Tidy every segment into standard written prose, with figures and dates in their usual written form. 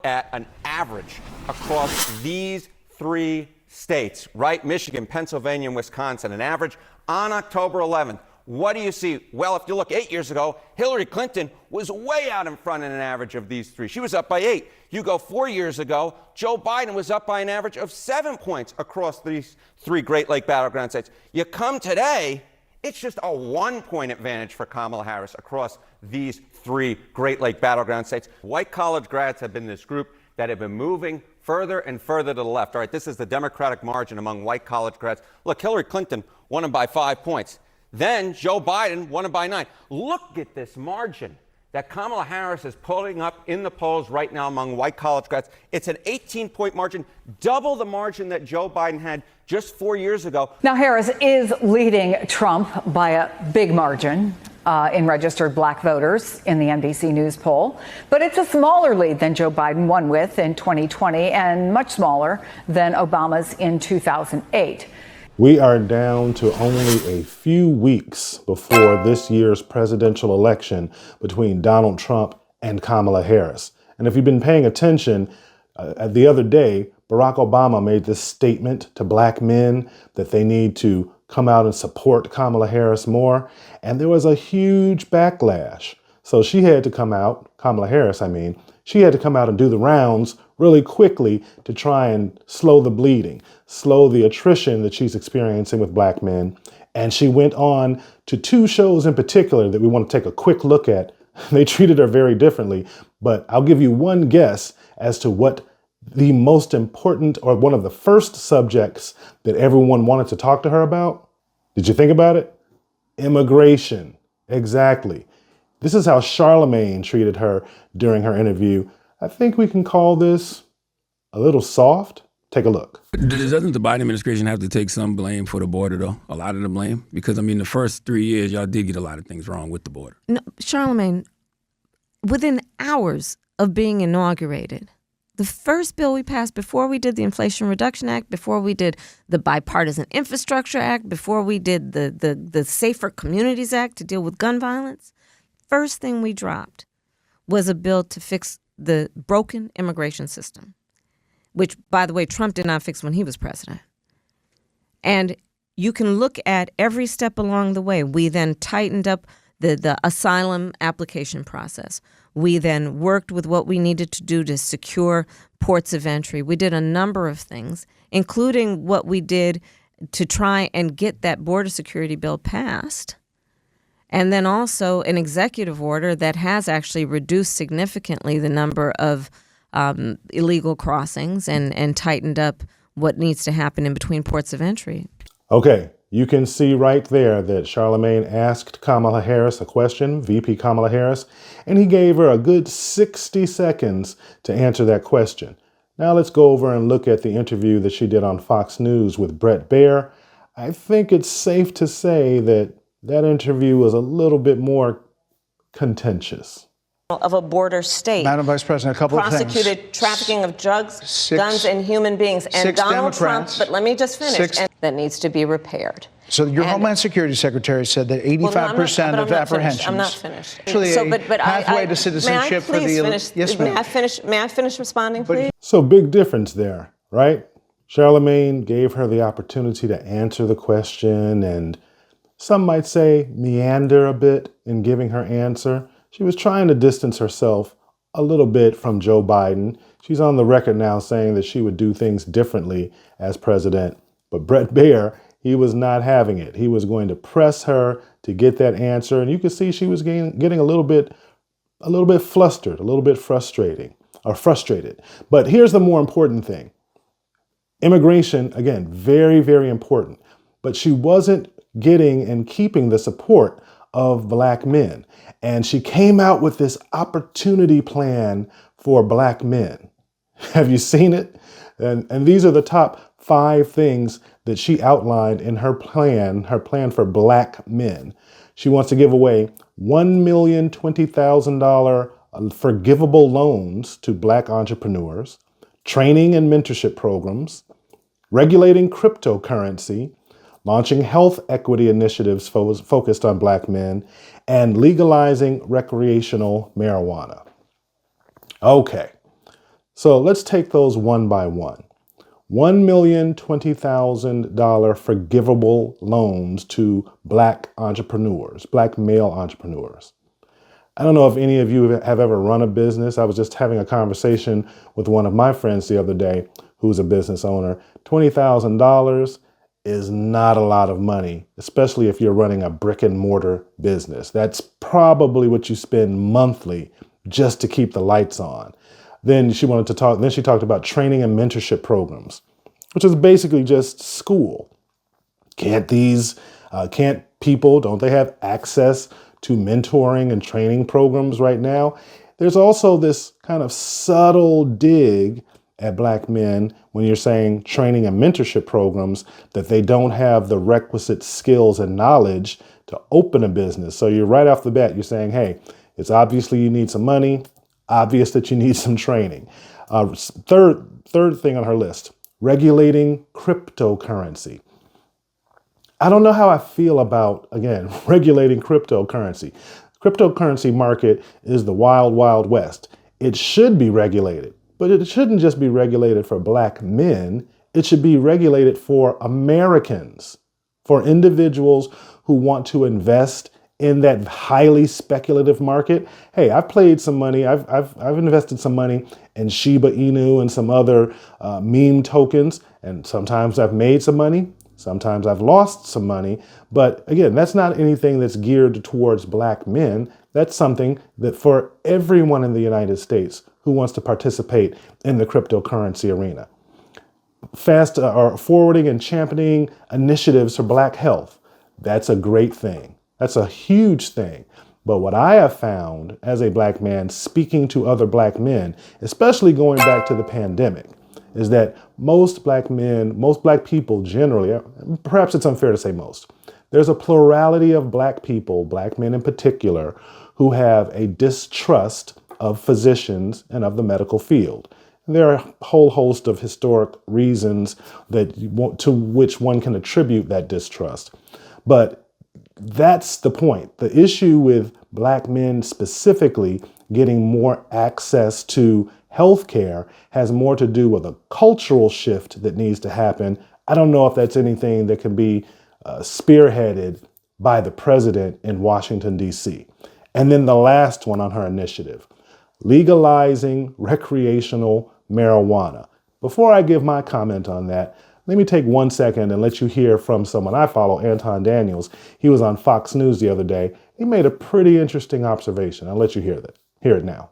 At an average across these three states, right? Michigan, Pennsylvania, and Wisconsin, an average on October 11th. What do you see? Well, if you look 8 years ago, Hillary Clinton was way out in front in an average of these three. She was up by 8. You go 4 years ago, Joe Biden was up by an average of 7 points across these three Great Lake battleground states. You come today, it's just a 1-point advantage for Kamala Harris across these three Great Lake battleground states. White college grads have been this group that have been moving further and further to the left. All right, this is the Democratic margin among white college grads. Look, Hillary Clinton won him by 5 points. Then Joe Biden won him by 9. Look at this margin that Kamala Harris is pulling up in the polls right now among white college grads. It's an 18-point margin, double the margin that Joe Biden had just 4 years ago. Now, Harris is leading Trump by a big margin in registered black voters in the NBC News poll. But it's a smaller lead than Joe Biden won with in 2020 and much smaller than Obama's in 2008. We are down to only a few weeks before this year's presidential election between Donald Trump and Kamala Harris. And if you've been paying attention, the other day, Barack Obama made this statement to black men that they need to come out and support Kamala Harris more. And there was a huge backlash. So she had to come out, Kamala Harris, she had to come out and do the rounds really quickly to try and slow the bleeding, slow the attrition that she's experiencing with black men. And she went on to 2 shows in particular that we want to take a quick look at. They treated her very differently, but I'll give you one guess as to what the most important or one of the first subjects that everyone wanted to talk to her about. Did you think about it? Immigration. Exactly. This is how Charlemagne treated her during her interview. I think we can call this a little soft. Take a look. Doesn't the Biden administration have to take some blame for the border, though? A lot of the blame? Because, the first 3 years, y'all did get a lot of things wrong with the border. No, Charlemagne, within hours of being inaugurated, the first bill we passed before we did the Inflation Reduction Act, before we did the Bipartisan Infrastructure Act, before we did the Safer Communities Act to deal with gun violence, first thing we dropped was a bill to fix the broken immigration system, which, by the way, Trump did not fix when he was president. And you can look at every step along the way. We then tightened up the asylum application process. We then worked with what we needed to do to secure ports of entry. We did a number of things, including what we did to try and get that border security bill passed. And then also an executive order that has actually reduced significantly the number of illegal crossings and tightened up what needs to happen in between ports of entry. Okay, you can see right there that Charlemagne asked Kamala Harris a question, VP Kamala Harris, and he gave her a good 60 seconds to answer that question. Now let's go over and look at the interview that she did on Fox News with Bret Baier. I think it's safe to say that that interview was a little bit more contentious. Of a border state. Madam Vice President, a couple of things. Prosecuted trafficking of drugs, guns, and human beings. And Donald Trump, but let me just finish, and that needs to be repaired. So your Homeland Security Secretary said that 85% of apprehensions. I'm not finished. Actually, so, pathway to citizenship for the. Finish? Yes, ma'am. May I finish responding, please? So big difference there, right? Charlemagne gave her the opportunity to answer the question, and some might say meander a bit in giving her answer. She was trying to distance herself a little bit from Joe Biden. She's on the record now saying that she would do things differently as president. But Bret Baier, he was not having it. He was going to press her to get that answer. And you could see she was getting a little bit flustered, a little bit frustrated. But here's the more important thing. Immigration, again, very, very important. But she wasn't getting and keeping the support of black men. And she came out with this opportunity plan for black men. Have you seen it? And these are the top 5 things that she outlined in her plan for black men. She wants to give away $1,020,000 forgivable loans to black entrepreneurs, training and mentorship programs, regulating cryptocurrency, launching health equity initiatives focused on black men, and legalizing recreational marijuana. Okay, So let's take those one by one. $1,020,000 forgivable loans to black entrepreneurs, black male entrepreneurs. I don't know if any of you have ever run a business. I was just having a conversation with one of my friends the other day who's a business owner. $20,000 is not a lot of money, especially if you're running a brick and mortar business. That's probably what you spend monthly just to keep the lights on. Then she talked about training and mentorship programs, which is basically just school. Can't people, don't they have access to mentoring and training programs right now? There's also this kind of subtle dig at black men when you're saying training and mentorship programs that they don't have the requisite skills and knowledge to open a business. So you're right off the bat, you're saying, hey, it's obviously you need some money, obvious that you need some training. Third thing on her list, regulating cryptocurrency. I don't know how I feel about, again, regulating cryptocurrency. Cryptocurrency market is the wild, wild west. It should be regulated, but it shouldn't just be regulated for black men. It should be regulated for Americans, for individuals who want to invest in that highly speculative market. Hey, I've played some money. I've invested some money in Shiba Inu and some other meme tokens, and sometimes I've made some money. Sometimes I've lost some money, but again, that's not anything that's geared towards black men. That's something that for everyone in the United States who wants to participate in the cryptocurrency arena. Forwarding and championing initiatives for black health. That's a great thing. That's a huge thing. But what I have found as a black man speaking to other black men, especially going back to the pandemic, is that most black men, most black people generally, perhaps it's unfair to say most, there's a plurality of black people, black men in particular, who have a distrust of physicians and of the medical field. And there are a whole host of historic reasons to which one can attribute that distrust. But that's the point. The issue with black men specifically getting more access to healthcare has more to do with a cultural shift that needs to happen. I don't know if that's anything that can be spearheaded by the president in Washington, D.C. And then the last one on her initiative, legalizing recreational marijuana. Before I give my comment on that, let me take 1 second and let you hear from someone I follow, Anton Daniels. He was on Fox News the other day. He made a pretty interesting observation. I'll let you hear it now.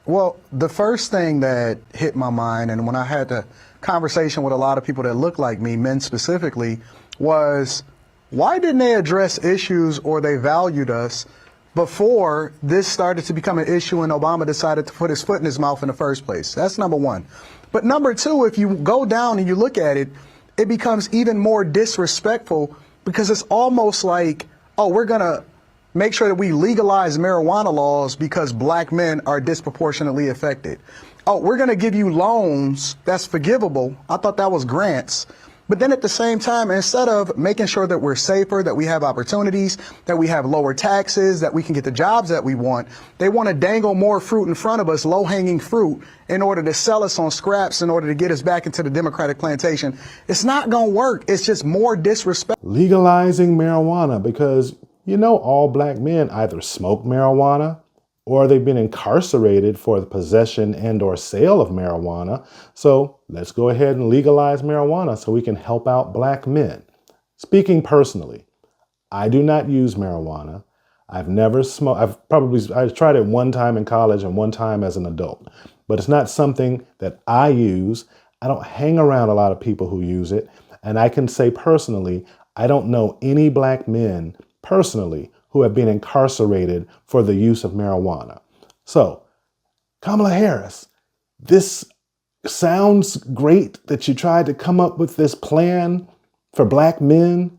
Well, the first thing that hit my mind, and when I had the conversation with a lot of people that look like me, men specifically, was why didn't they address issues or they valued us before this started to become an issue and Obama decided to put his foot in his mouth in the first place? That's number one. But number two, if you go down and you look at it, it becomes even more disrespectful because it's almost like, oh, we're going to make sure that we legalize marijuana laws because black men are disproportionately affected. Oh, we're going to give you loans that's forgivable. I thought that was grants. But then at the same time, instead of making sure that we're safer, that we have opportunities, that we have lower taxes, that we can get the jobs that we want, they want to dangle more fruit in front of us, low-hanging fruit, in order to sell us on scraps, in order to get us back into the Democratic plantation. It's not going to work. It's just more disrespect. Legalizing marijuana because, all black men either smoke marijuana or they've been incarcerated for the possession and or sale of marijuana. So let's go ahead and legalize marijuana so we can help out black men. Speaking personally, I do not use marijuana. I've never smoked. I tried it one time in college and one time as an adult, but it's not something that I use. I don't hang around a lot of people who use it. And I can say personally, I don't know any black men personally who have been incarcerated for the use of marijuana. So, Kamala Harris, this sounds great that you tried to come up with this plan for black men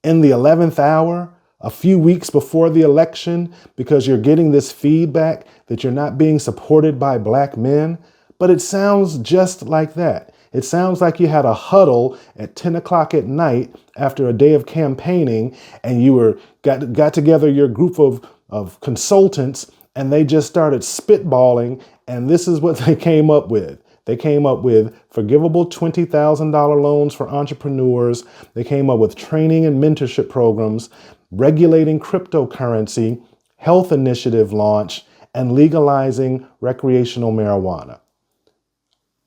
in the 11th hour, a few weeks before the election, because you're getting this feedback that you're not being supported by black men. But it sounds just like that. It sounds like you had a huddle at 10 o'clock at night after a day of campaigning and you got together your group of consultants and they just started spitballing, and this is what they came up with. They came up with forgivable $20,000 loans for entrepreneurs. They came up with training and mentorship programs, regulating cryptocurrency, health initiative launch, and legalizing recreational marijuana.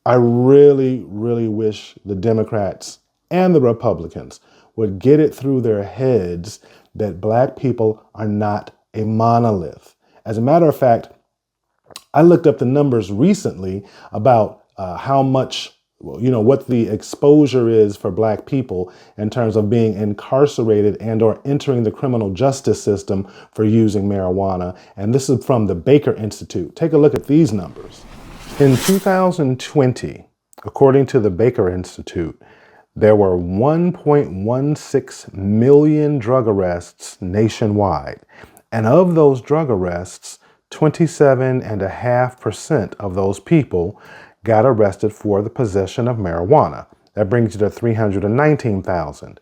I really, really wish the Democrats and the Republicans would get it through their heads that Black people are not a monolith. As a matter of fact, I looked up the numbers recently about how much, what the exposure is for Black people in terms of being incarcerated and or entering the criminal justice system for using marijuana. And this is from the Baker Institute. Take a look at these numbers. In 2020, according to the Baker Institute, there were 1.16 million drug arrests nationwide. And of those drug arrests, 27.5% of those people got arrested for the possession of marijuana. That brings you to 319,000.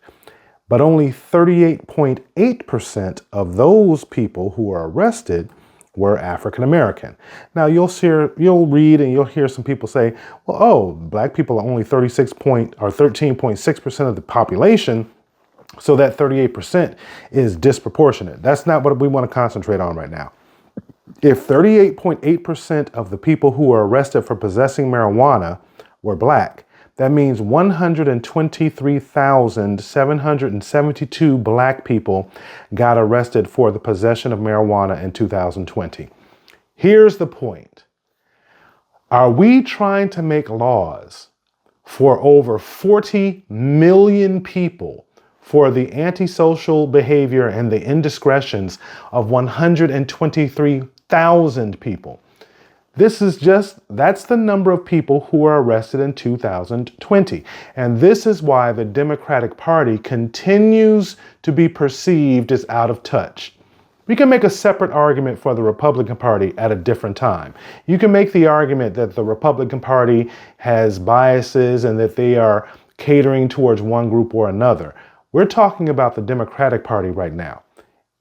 But only 38.8% of those people who were arrested were African American. Now you'll read and you'll hear some people say, well, Black people are only 13.6% of the population, so that 38% is disproportionate. That's not what we want to concentrate on right now. If 38.8% of the people who were arrested for possessing marijuana were Black, that means 123,772 Black people got arrested for the possession of marijuana in 2020. Here's the point. Are we trying to make laws for over 40 million people for the antisocial behavior and the indiscretions of 123,000 people? That's the number of people who were arrested in 2020. And this is why the Democratic Party continues to be perceived as out of touch. We can make a separate argument for the Republican Party at a different time. You can make the argument that the Republican Party has biases and that they are catering towards one group or another. We're talking about the Democratic Party right now.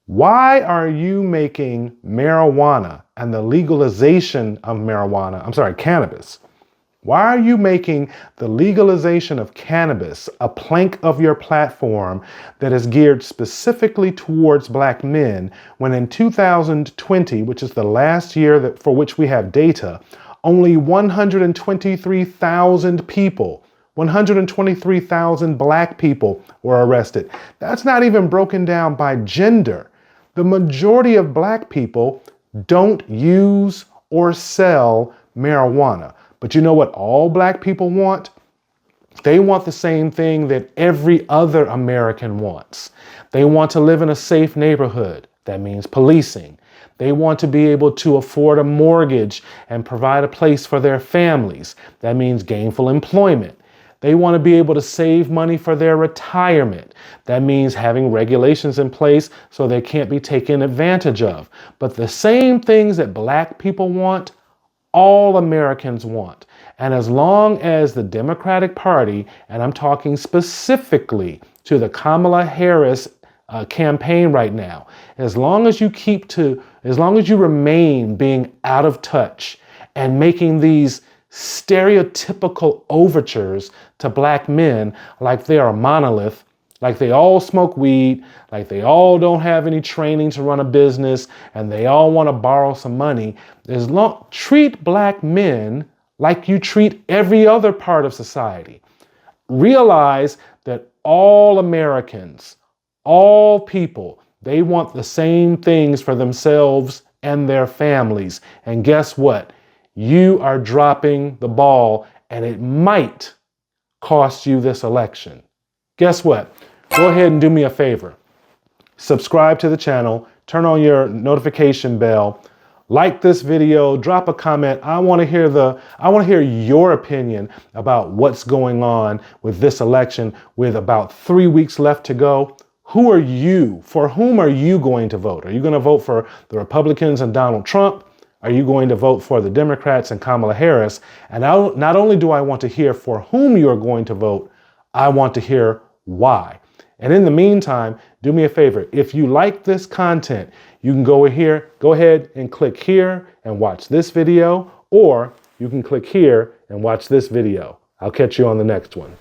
Why are you making marijuana and the legalization of cannabis? Why are you making the legalization of cannabis a plank of your platform that is geared specifically towards Black men when in 2020, which is the last year for which we have data, only 123,000 people, 123,000 Black people were arrested? That's not even broken down by gender. The majority of Black people don't use or sell marijuana. But you know what all Black people want? They want the same thing that every other American wants. They want to live in a safe neighborhood. That means policing. They want to be able to afford a mortgage and provide a place for their families. That means gainful employment. They want to be able to save money for their retirement. That means having regulations in place so they can't be taken advantage of. But the same things that Black people want, all Americans want. And as long as the Democratic Party, and I'm talking specifically to the Kamala Harris campaign right now, as long as you remain being out of touch and making these stereotypical overtures to Black men like they are a monolith, like they all smoke weed, like they all don't have any training to run a business, and they all want to borrow some money. Treat Black men like you treat every other part of society. Realize that all Americans, all people, they want the same things for themselves and their families. And guess what? You are dropping the ball, and it might cost you this election. Guess what? Go ahead and do me a favor. Subscribe to the channel, turn on your notification bell, like this video, drop a comment. I want to hear your opinion about what's going on with this election with about 3 weeks left to go. For whom are you going to vote? Are you going to vote for the Republicans and Donald Trump? Are you going to vote for the Democrats and Kamala Harris? And not only do I want to hear for whom you are going to vote, I want to hear why. And in the meantime, do me a favor. If you like this content, you can go ahead and click here and watch this video, or you can click here and watch this video. I'll catch you on the next one.